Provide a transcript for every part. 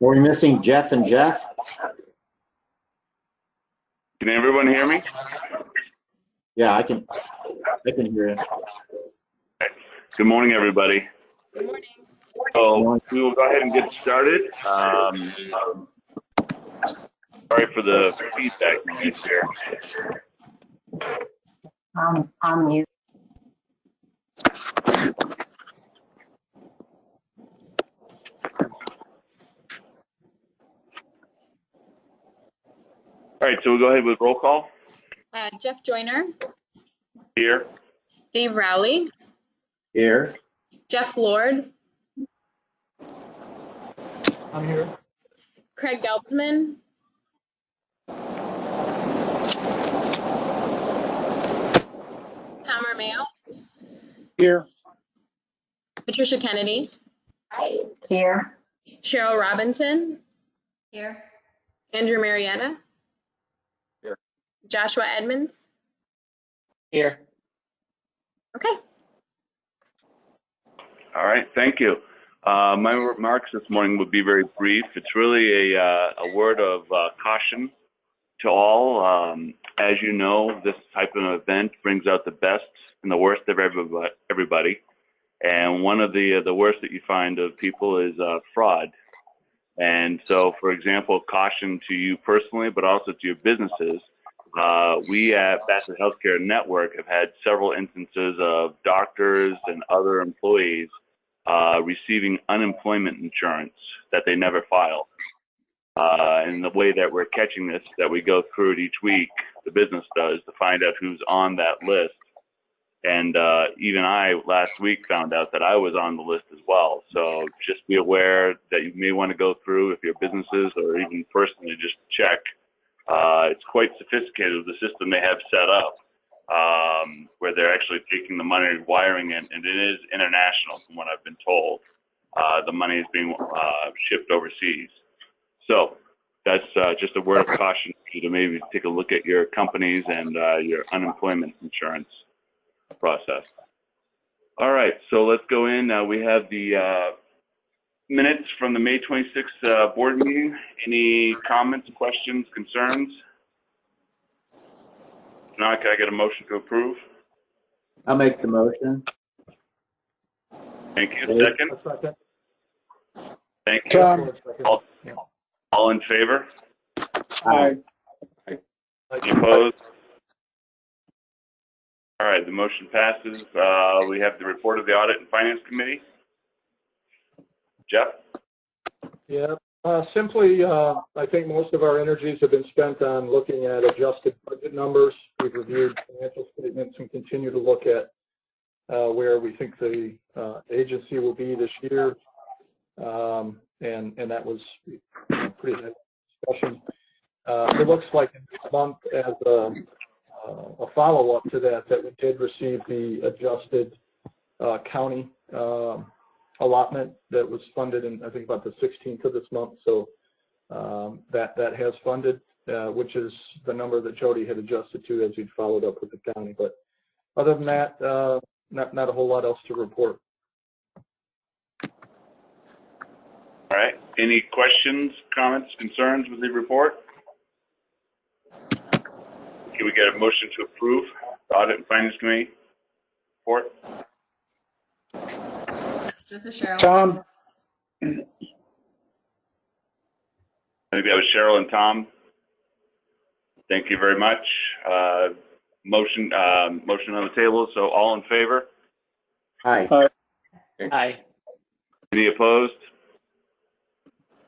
Are we missing Jeff and Jeff? Can everyone hear me? Yeah, I can hear you. Okay. Good morning, everybody. Good morning. So we will go ahead and get started. Sorry for the feedback noise here. On mute. All right, so we'll go ahead with roll call. Jeff Joyner, Here. Dave Rowley, Here. Jeff Lord, I'm here. Craig Gelbsman, Tom Romeo, Here. Patricia Kennedy, Here. Cheryl Robinson, Here. Andrew Marietta, Here. Joshua Edmonds. Here. Okay. All right, thank you. My remarks this morning would be very brief. It's really a word of caution to all. As you know, this type of event brings out the best and the worst of everybody. And one of the worst that you find of people is fraud. And so, for example, caution to you personally, but also to your businesses. We at Bassett Healthcare Network have had several instances of doctors and other employees receiving unemployment insurance that they never filed. And the way that we're catching this, that we go through it each week, the business does, to find out who's on that list. And even I last week found out that I was on the list as well. So just be aware that you may want to go through, if your businesses or even personally, just check. It's quite sophisticated, the system they have set up, where they're actually taking the money, wiring it, and it is international from what I've been told. The money is being shipped overseas. So that's just a word of caution for you to maybe take a look at your companies and your unemployment insurance process. All right, so let's go in. We have the minutes from the May 26th board meeting. Any comments, questions, concerns? If not, can I get a motion to approve? I'll make the motion. Thank you. Dave? Second? Second. Thank you. Tom. All in favor? Aye. Any opposed? All right, the motion passes. We have the report of the Audit and Finance Committee. Jeff? Yeah. Simply, I think most of our energies have been spent on looking at adjusted budget numbers. We've reviewed financial statements and continue to look at where we think the agency will be this year. And that was pretty heavy discussion. It looks like this month, as a follow-up to that we did receive the adjusted county allotment that was funded in, I think, about the 16th of this month. So that has funded, which is the number that Jody had adjusted to as he'd followed up with the county. But other than that, not a whole lot else to report. All right. Any questions, comments, concerns with the report? Can we get a motion to approve the Audit and Finance Committee report? This is Cheryl. Tom. I think that was Cheryl and Tom. Thank you very much. Motion on the table. So all in favor? Aye. Aye. Any opposed?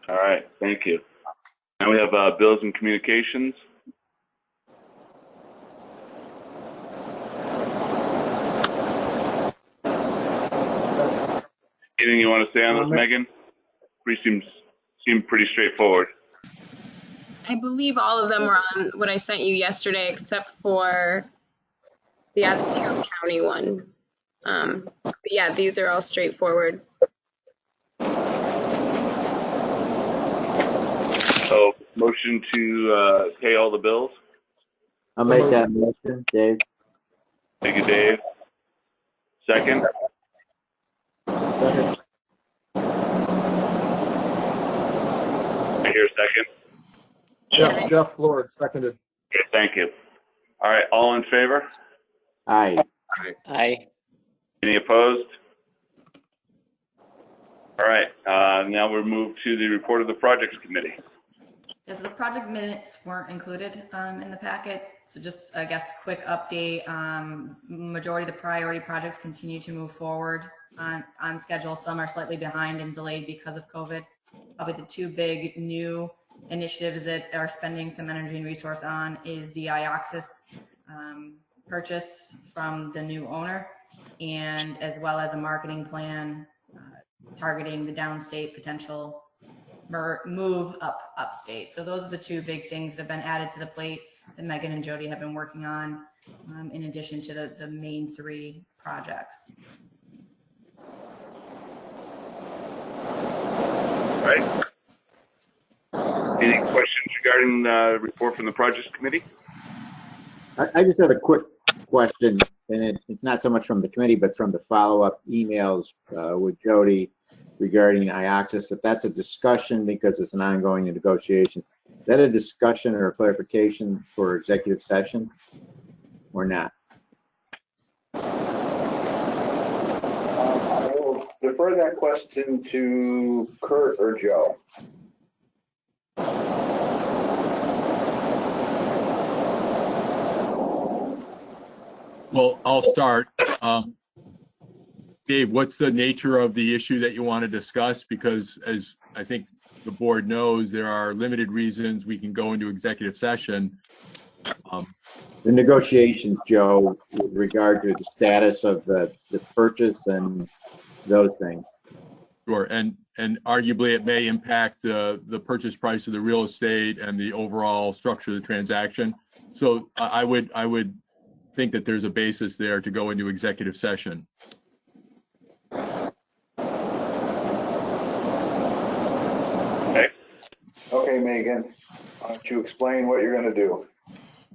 All right. Thank you. Now we have bills and communications. Anything you want to say on this, Megan? Seem pretty straightforward. I believe all of them were on what I sent you yesterday, except for the Otsego County one. But yeah, these are all straightforward. So motion to pay all the bills. I'll make that motion, Dave. Thank you, Dave. Second? Second. Second? Jeff Lord, seconded. Okay, thank you. All right, all in favor? Aye. Aye. Any opposed? All right, now we'll move to the report of the projects committee. Yes, the project minutes weren't included in the packet. So just, I guess, quick update. Majority of the priority projects continue to move forward on schedule. Some are slightly behind and delayed because of COVID. Probably the two big new initiatives that are spending some energy and resource on is the IOXIS purchase from the new owner, and as well as a marketing plan targeting the downstate potential move upstate. So those are the two big things that have been added to the plate that Megan and Jody have been working on, in addition to the main three projects. Right. Any questions regarding the report from the projects committee? I just have a quick question, and it's not so much from the committee, but from the follow-up emails with Jody regarding IOXIS. If that's a discussion because it's an ongoing negotiation, is that a discussion or a clarification for executive session or not? I will defer that question to Kurt or Joe. Well, I'll start. Dave, what's the nature of the issue that you want to discuss? Because as I think the board knows, there are limited reasons we can go into executive session. The negotiations, Joe, with regard to the status of the purchase and those things. Sure, and arguably it may impact the purchase price of the real estate and the overall structure of the transaction. So I would think that there's a basis there to go into executive session. Okay, Megan, why don't you explain what you're going to do?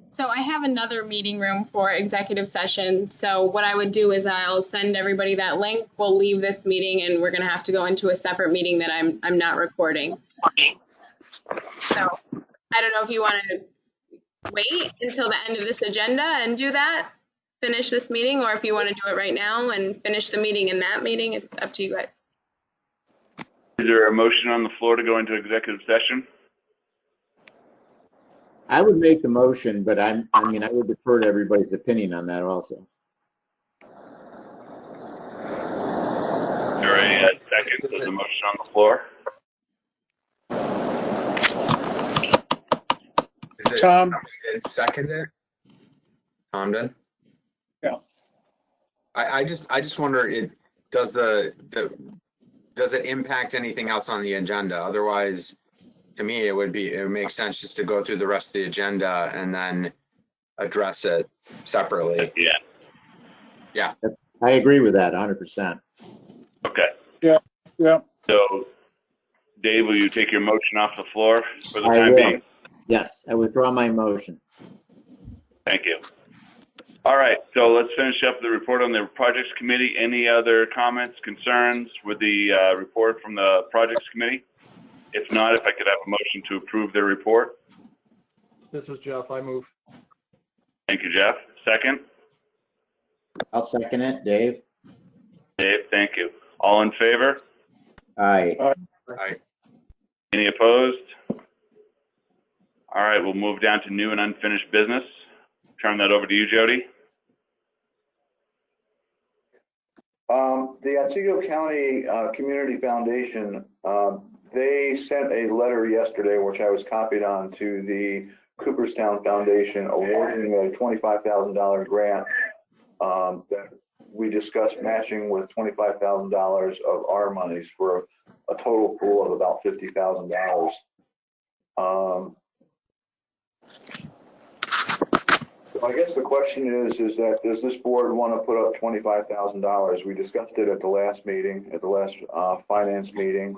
So I have another meeting room for executive session. So what I would do is I'll send everybody that link. We'll leave this meeting and we're going to have to go into a separate meeting that I'm not recording. So I don't know if you want to wait until the end of this agenda and do that, finish this meeting, or if you want to do it right now and finish the meeting in that meeting. It's up to you guys. Is there a motion on the floor to go into executive session? I would make the motion, but I mean, I would defer to everybody's opinion on that also. Is there a second to the motion on the floor? Is it Tom. Seconded? Tom did? Yeah. I just wonder, does it impact anything else on the agenda? Otherwise, to me, it would make sense just to go through the rest of the agenda and then address it separately. Yeah. Yeah. I agree with that 100%. Okay. Yeah. So, Dave, will you take your motion off the floor for the I time will. being? Yes, I withdraw my motion. Thank you. All right, so let's finish up the report on the projects committee. Any other comments, concerns with the report from the projects committee? If not, if I could have a motion to approve their report. This is Jeff. I move. Thank you, Jeff. Second? I'll second it. Dave? Dave, thank you. All in favor? Aye. Aye. Any opposed? All right, we'll move down to new and unfinished business. Turn that over to you, Jody. The Otsego County Community Foundation, they sent a letter yesterday, which I was copied on, to the Cooperstown Foundation awarding a $25,000 grant that we discussed matching with $25,000 of our monies for a total pool of about $50,000. So I guess the question is that does this board want to put up $25,000? We discussed it at the last meeting, at the last finance meeting.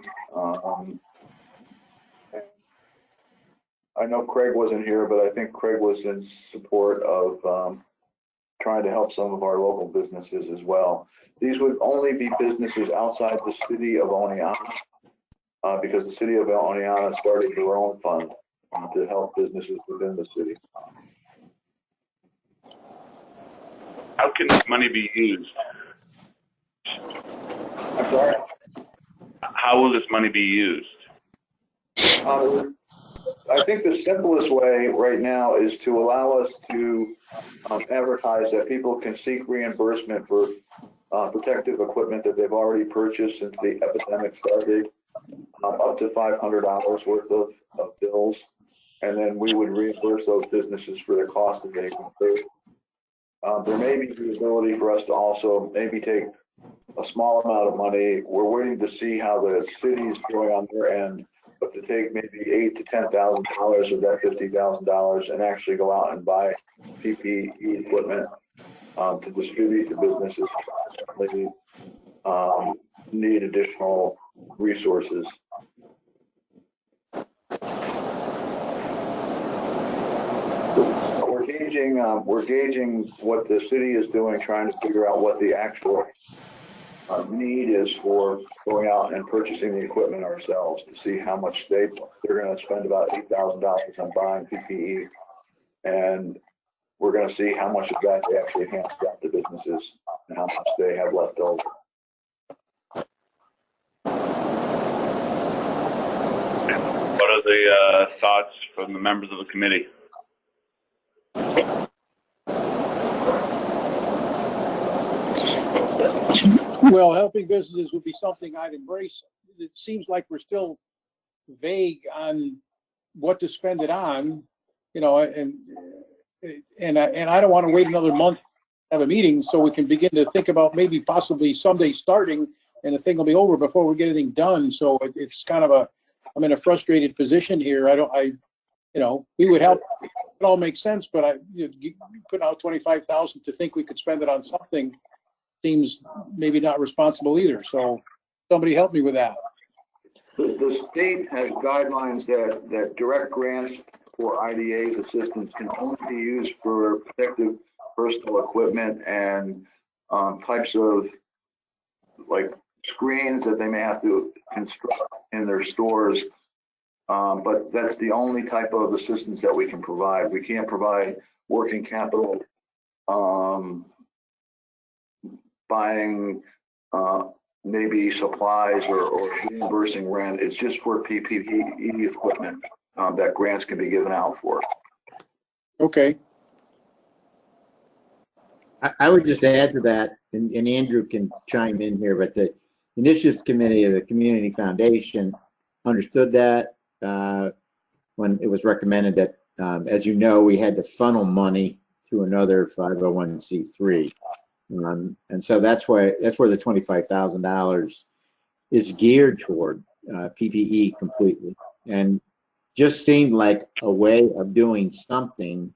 I know Craig wasn't here, but I think Craig was in support of trying to help some of our local businesses as well. These would only be businesses outside the city of Oneonta. because the city of Oneonta started their own fund to help businesses within the city. How can this money be used? I'm sorry? How will this money be used? I think the simplest way right now is to allow us to advertise that people can seek reimbursement for protective equipment that they've already purchased since the epidemic started, up to $500 worth of bills. And then we would reimburse those businesses for the cost that they've incurred. There may be the ability for us to also maybe take a small amount of money. We're waiting to see how the city's doing on their end, but to take maybe $8,000 to $10,000 of that $50,000 and actually go out and buy PPE equipment to distribute to businesses that need additional resources. We're gauging what the city is doing, trying to figure out what the actual need is for going out and purchasing the equipment ourselves to see how much they're going to spend about $8,000 on buying PPE, and we're going to see how much of that they actually hand out to businesses and how much they have left over. What are the thoughts from the members of the committee? Well, helping businesses would be something I'd embrace. It seems like we're still vague on what to spend it on, you know, and I don't want to wait another month to have a meeting so we can begin to think about maybe possibly someday starting and the thing will be over before we get anything done. So it's kind of I'm in a frustrated position here. We would help. It all makes sense, but putting out $25,000 to think we could spend it on something seems maybe not responsible either. So somebody help me with that. The state has guidelines that direct grants for IDA's assistance can only be used for protective personal equipment and types of like screens that they may have to construct in their stores. But that's the only type of assistance that we can provide. We can't provide working capital, buying maybe supplies or reimbursing rent. It's just for PPE equipment that grants can be given out for. Okay. I would just add to that, and Andrew can chime in here, but the Initiatives Committee of the Community Foundation understood that when it was recommended that, as you know, we had to funnel money to another 501c3. And so that's where the $25,000 is geared toward PPE completely, and just seemed like a way of doing something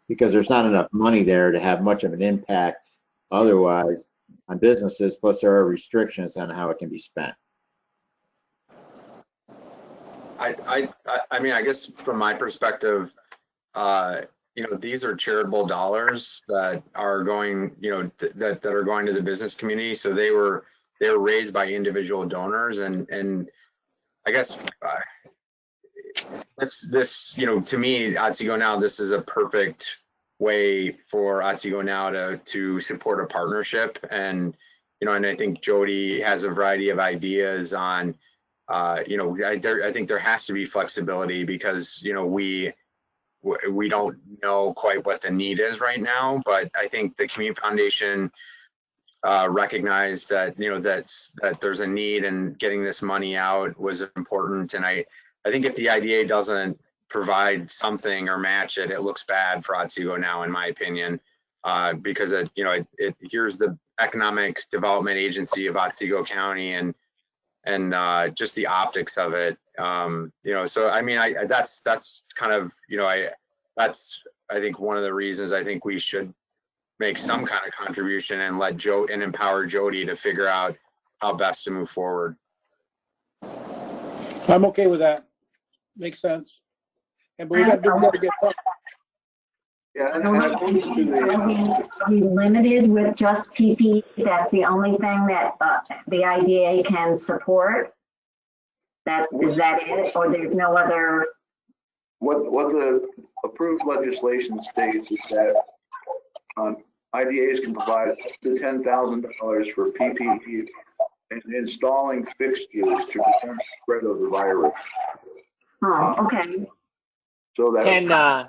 because there's not enough money there to have much of an impact otherwise on businesses. Plus, there are restrictions on how it can be spent. I mean, I guess from my perspective, these are charitable dollars that are going, that are going to the business community. So they're raised by individual donors, and I guess this, to me, Otsego Now, this is a perfect way for Otsego Now to support a partnership, and and I think Jody has a variety of ideas on, I think there has to be flexibility because we don't know quite what the need is right now, but I think the Community Foundation recognized that that there's a need, and getting this money out was important. And I think if the IDA doesn't provide something or match it, it looks bad for Otsego Now, in my opinion, because here's the Economic Development Agency of Otsego County, and just the optics of it, so I mean, that's kind of, that's, I think, one of the reasons I think we should make some kind of contribution and let empower Jody to figure out how best to move forward. I'm okay with that. Makes sense. But we got to get done. Yeah, Are we limited with just PPE? That's the only thing that the IDA can support? Is that it, or there's no other? What the approved legislation states is that IDAs can provide up to $10,000 for PPE and installing fixtures to prevent the spread of the virus. Oh, okay. So that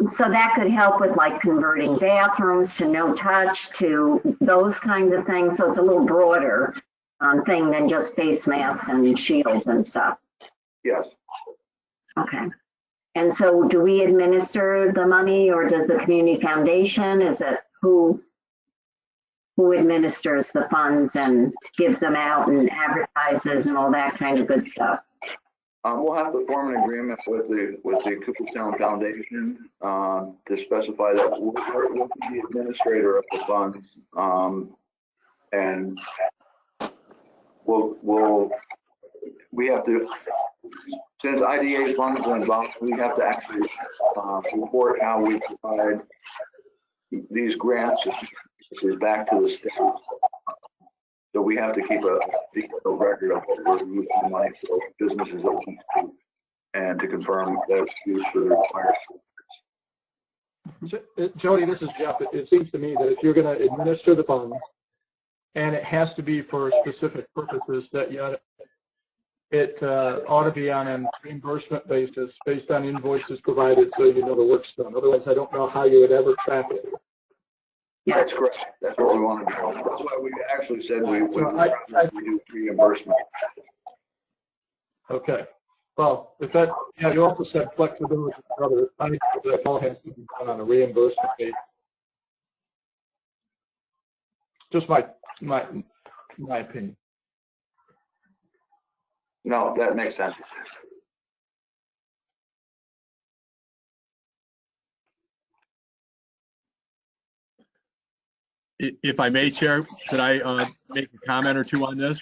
So that could help with like converting bathrooms to no touch to those kinds of things. So it's a little broader thing than just face masks and shields and stuff. yes. Okay. And so do we administer the money, or does the community foundation? Is it who administers the funds and gives them out and advertises and all that kind of good stuff? We'll have to form an agreement with the Cooperstown Foundation to specify that we'll be the administrator of the funds, and we have to, since IDA funds are involved, we have to actually report how we provide these grants back to the state. So we have to keep a record of what we're using the money for businesses open to, and to confirm that it's used for the required. Jody, this is Jeff. It seems to me that if you're going to administer the funds, and it has to be for specific purposes, that it ought to be on a reimbursement basis based on invoices provided, so you know the work's done. Otherwise, I don't know how you would ever track it. Yeah, that's correct. That's what we want to do. That's why we actually said we do reimbursement. Okay. Well, if that, yeah, you also said flexibility for other items, that all has to be done on a reimbursement basis. Just my opinion. No, that makes sense. If I may, Chair, could I make a comment or two on this?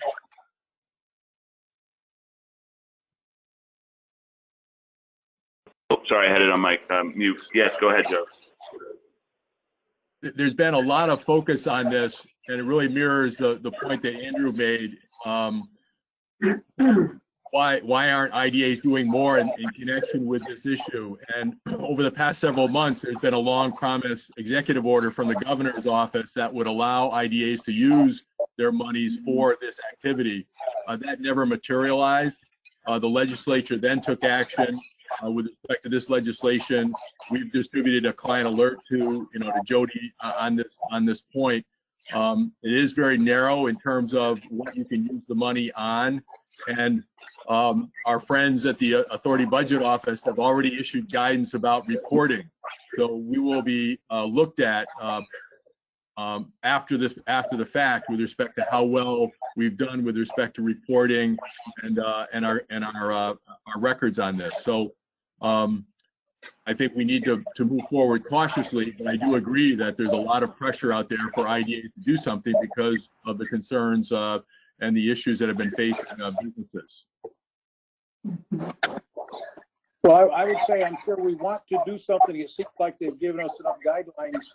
Oh, sorry, I had it on my mute. Yes, go ahead, Joe. There's been a lot of focus on this, and it really mirrors the point that Andrew made. Why aren't IDAs doing more in connection with this issue? And over the past several months, there's been a long promised executive order from the governor's office that would allow IDAs to use their monies for this activity. That never materialized. The legislature then took action with respect to this legislation. We've distributed a client alert to Jody on this point. It is very narrow in terms of what you can use the money on. And our friends at the Authority Budget Office have already issued guidance about reporting. So we will be looked at after the fact with respect to how well we've done with respect to reporting and our records on this. So I think we need to move forward cautiously, but I do agree that there's a lot of pressure out there for IDAs to do something because of the concerns and the issues that have been facing businesses. Well, I would say I'm sure we want to do something. It seems like they've given us enough guidelines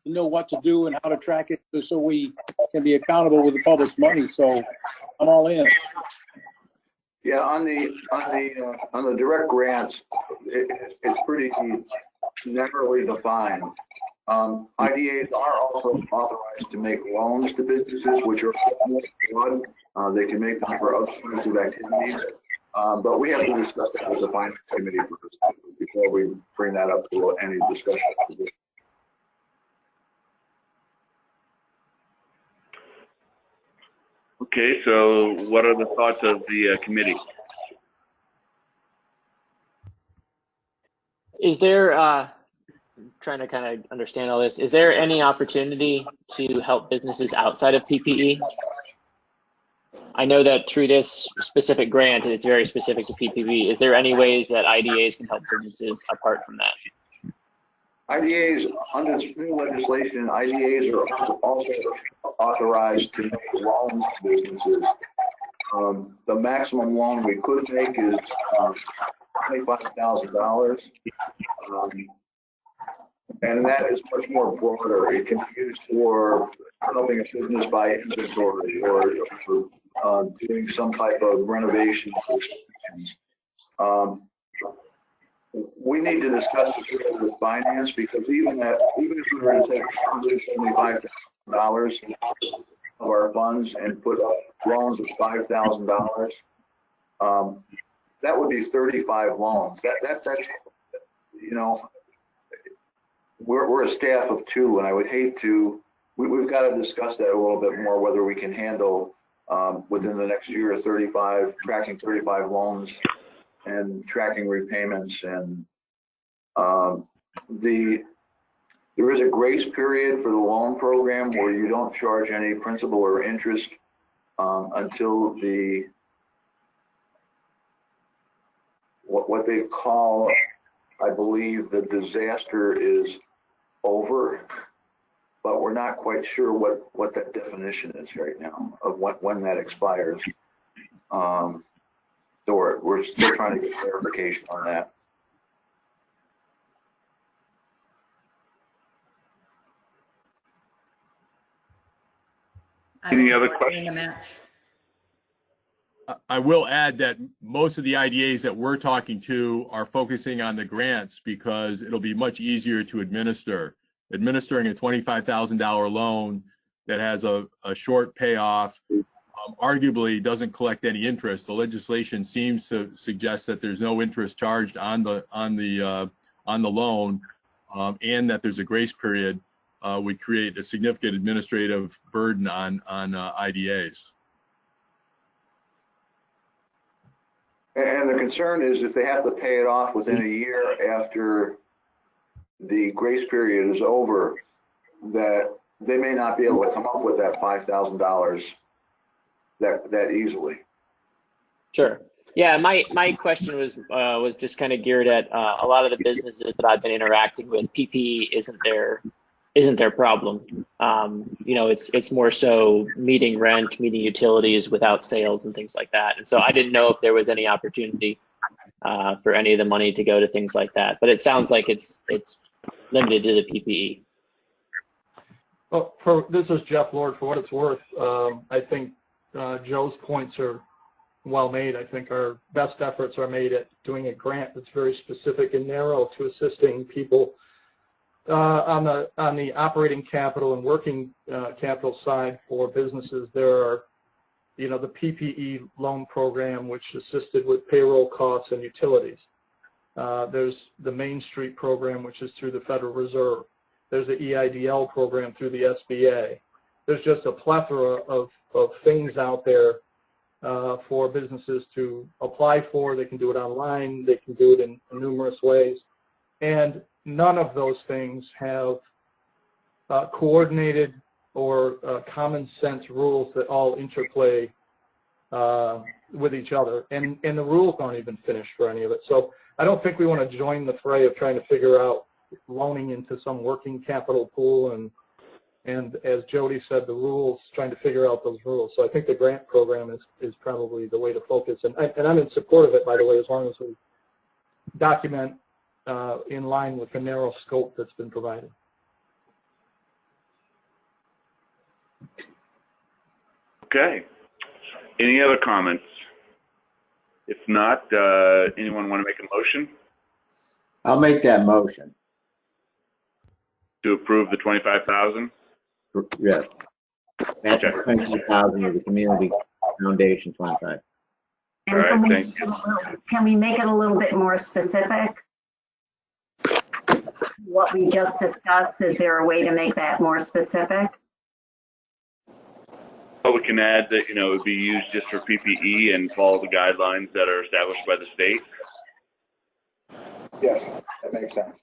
to know what to do and how to track it so we can be accountable with the public's money. So I'm all in. Yeah, on the direct grants, it's pretty narrowly defined. IDAs are also authorized to make loans to businesses, which are more broad. They can make them for other kinds of activities, but we have to discuss that with the finance committee before we bring that up to any discussion. Okay, so what are the thoughts of the committee? Is there, I'm trying to kind of understand all this, is there any opportunity to help businesses outside of PPE? I know that through this specific grant, it's very specific to PPE. Is there any ways that IDAs can help businesses apart from that? IDAs, under this new legislation, IDAs are also authorized to make loans to businesses. The maximum loan we could make is $25,000. And that is much more broader. It can be used for helping a business buy inventory or doing some type of renovation transactions. We need to discuss this with finance, because even if we were to take $175,000 of our funds and put up loans of $5,000, that would be 35 loans. That's you know, we're a staff of 2, and I would hate to. We've got to discuss that a little bit more, whether we can handle within the next year tracking 35 loans and tracking repayments. And there is a grace period for the loan program where you don't charge any principal or interest until what they call, I believe, the disaster is over, but we're not quite sure what that definition is right now of when that expires. So we're still trying to get clarification on that. Any other questions? I will add that most of the IDAs that we're talking to are focusing on the grants because it'll be much easier to administer. Administering a $25,000 loan that has a short payoff arguably doesn't collect any interest. The legislation seems to suggest that there's no interest charged on the loan, and that there's a grace period. Would create a significant administrative burden on IDAs. And the concern is if they have to pay it off within a year after the grace period is over, that they may not be able to come up with that $5,000 that easily. Sure. Yeah, my question was just kind of geared at a lot of the businesses that I've been interacting with. PPE isn't their problem. You know, it's more so meeting rent, meeting utilities without sales and things like that. And so I didn't know if there was any opportunity for any of the money to go to things like that. But it sounds like it's limited to the PPE. Well, this is Jeff Lord. For what it's worth, I think Joe's points are well made. I think our best efforts are made at doing a grant that's very specific and narrow to assisting people on the operating capital and working capital side for businesses. There are, you know, the PPE loan program, which assisted with payroll costs and utilities. There's the Main Street program, which is through the Federal Reserve. There's the EIDL program through the SBA. There's just a plethora of things out there for businesses to apply for. They can do it online. They can do it in numerous ways. And none of those things have coordinated or common sense rules that all interplay with each other. And the rules aren't even finished for any of it. So I don't think we want to join the fray of trying to figure out loaning into some working capital pool and as Jody said, the rules, trying to figure out those rules. So I think the grant program is probably the way to focus. And I'm in support of it, by the way, as long as we document in line with the narrow scope that's been provided. Okay. Any other comments? If not, anyone want to make a motion? I'll make that motion. To approve the 25,000? Yes. Match 25,000 of the Community Foundation 25. And All right, thank you. Can we make it a little bit more specific? What we just discussed, is there a way to make that more specific? Well, we can add that, you know, it would be used just for PPE and follow the guidelines that are established by the state. Yes, that makes sense.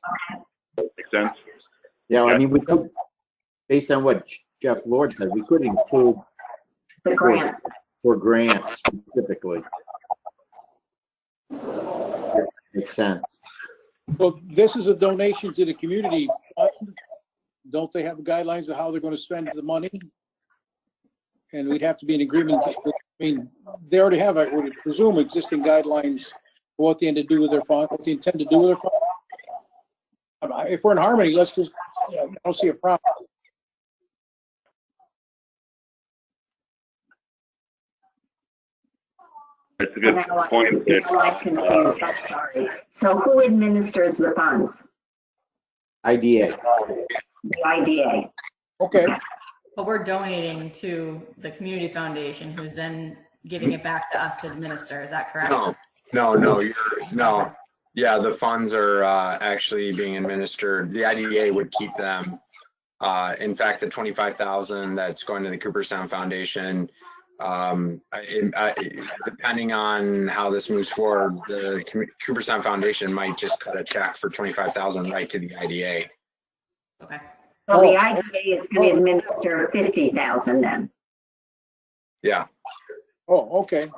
Makes sense? Yeah, I mean, we could, based on what Jeff Lord said, we could include The grant. for grants specifically. Makes sense. Well, this is a donation to the community fund. Don't they have guidelines of how they're going to spend the money? And we'd have to be in agreement. I mean, they already have, I would presume, existing guidelines for what they intend to do with their fund, what they intend to do with their fund. If we're in harmony, let's just, I don't see a problem. That's a good point. Now I'm confused, I'm sorry. So who administers the funds? IDA. The IDA. Okay, But we're donating to the community foundation, who's then giving it back to us to administer. Is that correct? No. Yeah, the funds are actually being administered. The IDA would keep them. In fact, the 25,000 that's going to the Cooperstown Foundation, depending on how this moves forward, the Cooperstown Foundation might just cut a check for 25,000 right to the IDA. Okay. So the IDA is going to administer 50,000 then? Yeah. oh, okay.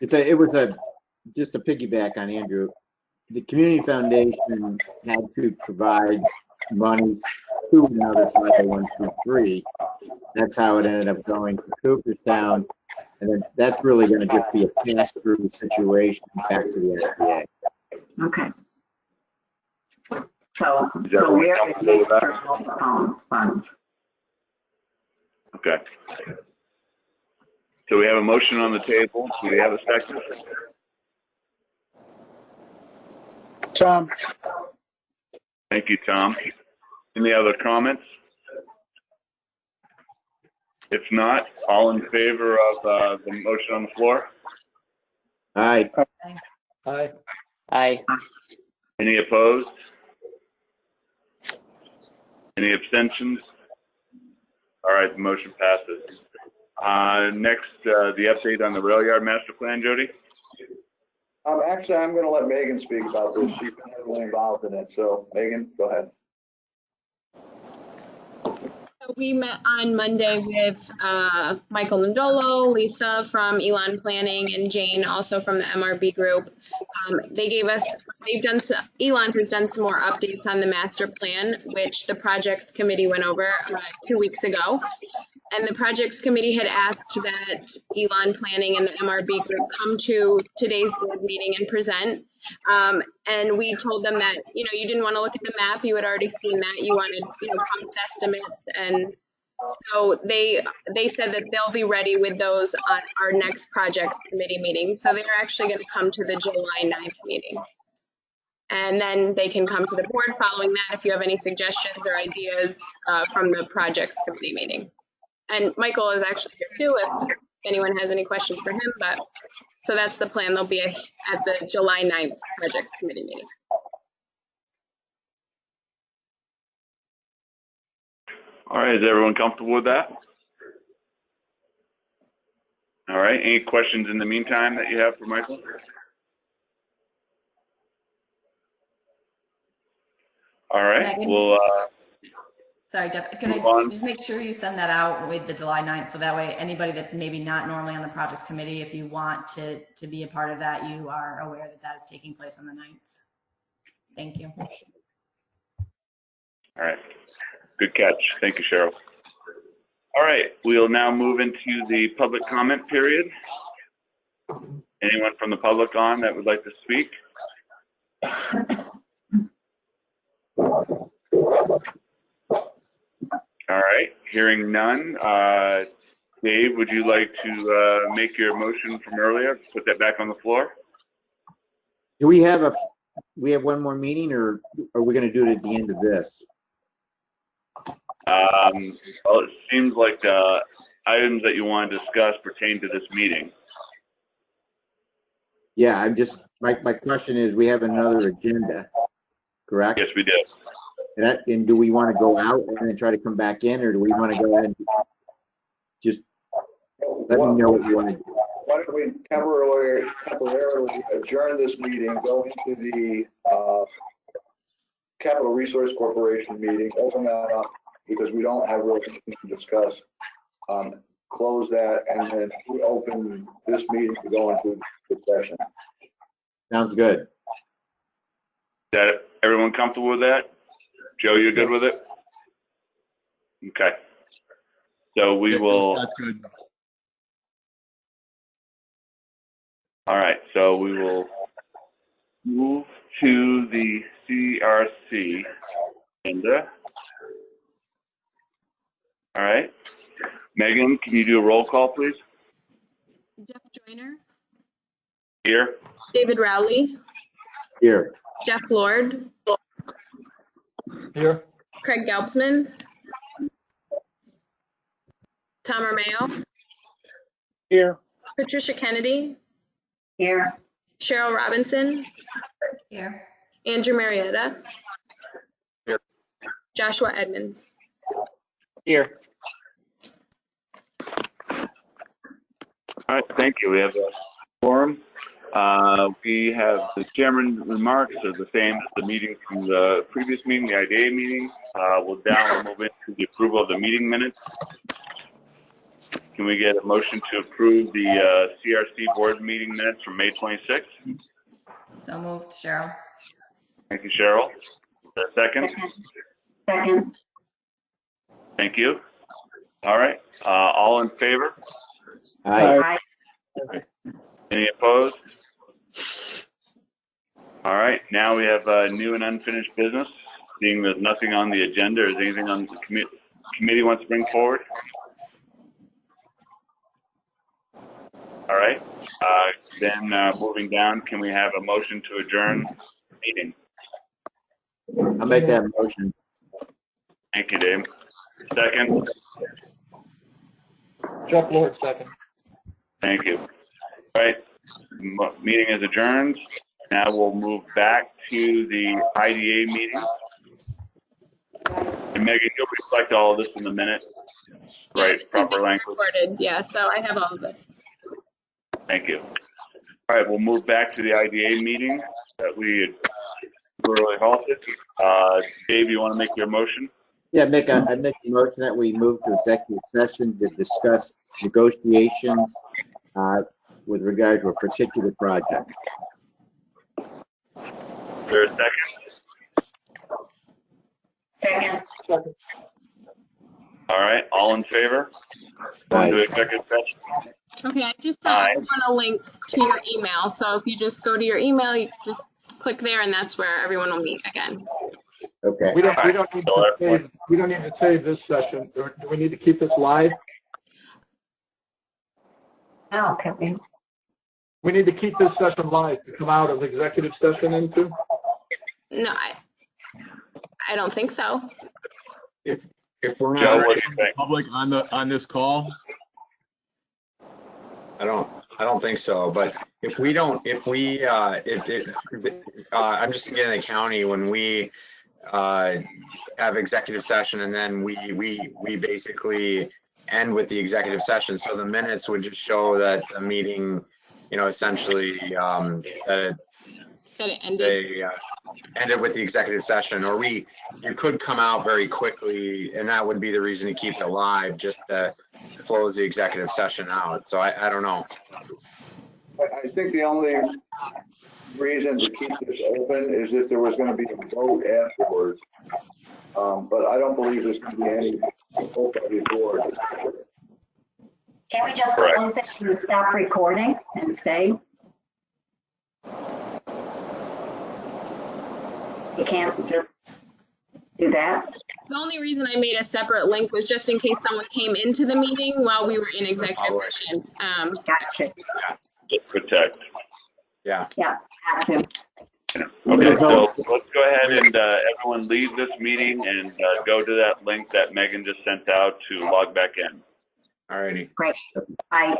Just to piggyback on Andrew, the community foundation had to provide money to another 501c3. That's how it ended up going to Cooperstown. And then that's really going to just be a pass-through situation back to the IDA. Okay. So we're administering all the funds. Okay. So we have a motion on the table. Do we have a second? Tom, Thank you, Tom. Any other comments? If not, all in favor of the motion on the floor? Aye. Aye. Aye. Any opposed? Any abstentions? All right, the motion passes. Next, the update on the rail yard master plan, Jody? Actually, I'm going to let Megan speak about this. She's been heavily involved in it. So, Megan, go ahead. So we met on Monday with Michael Mandolo, Lisa from Elon Planning, and Jane also from the MRB group. Elon has done some more updates on the master plan, which the projects committee went over 2 weeks ago. And the projects committee had asked that Elon Planning and the MRB group come to today's board meeting and present. And we told them that, you didn't want to look at the map. You had already seen that. You wanted, cost estimates. And so they said that they'll be ready with those on our next projects committee meeting. So they're actually going to come to the July 9th meeting. And then they can come to the board following that if you have any suggestions or ideas from the projects committee meeting. And Michael is actually here too if anyone has any questions for him, but so that's the plan. They'll be at the July 9th projects committee meeting. All right, is everyone comfortable with that? All right, any questions in the meantime that you have for Michael? All right, Megan? well, Sorry, Jeff, can I just make sure you send that out with the July 9th, so that way anybody that's maybe not normally on the projects committee, if you want to be a part of that, you are aware that that is taking place on the 9th. Thank you. all right, good catch. Thank you, Cheryl. All right, we'll now move into the public comment period. Anyone from the public on that would like to speak? All right, hearing none. Dave, would you like to make your motion from earlier? Put that back on the floor. Do we have one more meeting, or are we going to do it at the end of this? Well, it seems like items that you want to discuss pertain to this meeting. Yeah, my question is, we have another agenda, correct? Yes, we did. And do we want to go out and then try to come back in, or do we want to go ahead and just let me know what you want to do? Why don't we temporarily adjourn this meeting, go into the Capital Resource Corporation meeting, open that up because we don't have really anything to discuss. Close that and then open this meeting to go into the session. Sounds good. Is that everyone comfortable with that? Joe, you're good with it? Okay. So we will. That's good. All right. So we will move to the CRC agenda. All right. Megan, can you do a roll call, please? Jeff Joyner, Here. David Rowley, Here. Jeff Lord, Here. Craig Galbsman, Tom Romeo, Here. Patricia Kennedy, Here. Cheryl Robinson, Here. Andrew Marietta, Here. Joshua Edmonds. Here. All right, thank you. We have a forum. We have the chairman's remarks are the same as the meeting from the previous meeting, the IDA meeting. We'll now move into the approval of the meeting minutes. Can we get a motion to approve the CRC board meeting minutes from May 26th? So moved, Cheryl. Thank you, Cheryl. A second? Second. Thank you. All right, all in favor? Aye. Aye. Any opposed? All right, now we have new and unfinished business. Seeing there's nothing on the agenda, is anything on the committee wants to bring forward? All right, then moving down, can we have a motion to adjourn the meeting? I'll make that motion. Thank you, Dave. Second? Jeff Lord, second. Thank you. All right, meeting is adjourned. Now we'll move back to the IDA meeting. And Megan, you'll reflect all of this in a minute. Yeah, Right, this is proper being language. recorded. Yeah, so I have all of this. Thank you. All right, we'll move back to the IDA meeting that we had literally halted. Dave, you want to make your motion? Yeah, I make a motion that we move to executive session to discuss negotiations with regard to a particular project. Is there a second? Second. All right, all in favor? Going to executive session? Okay, I just sent everyone a link to your email. So if you just go to your email, you just click there, and that's where everyone will meet again. Okay. We don't need to save this session. Do we need to keep this live? Oh, okay. We need to keep this session live to come out of executive session into? No, I don't think so. If we're Joe, not, what do you think? Public on this call? I don't think so. But if we don't, I'm just thinking in the county when we have executive session and then we basically end with the executive session. So the minutes would just show that the meeting, essentially that It ended. they ended with the executive session, or you could come out very quickly, and that would be the reason to keep it live, just to close the executive session out. So I don't know. I think the only reason to keep this open is if there was going to be a vote afterwards. But I don't believe there's going to be any vote before. Can we just close it and stop recording and stay? You can't just do that? The only reason I made a separate link was just in case someone came into the meeting while we were in executive session. Gotcha. Just protect. Yeah. Yeah, gotcha. Okay, so let's go ahead and everyone leave this meeting and go to that link that Megan just sent out to log back in. All righty. Great. Bye.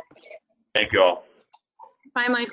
Thank you all. Bye, Michael.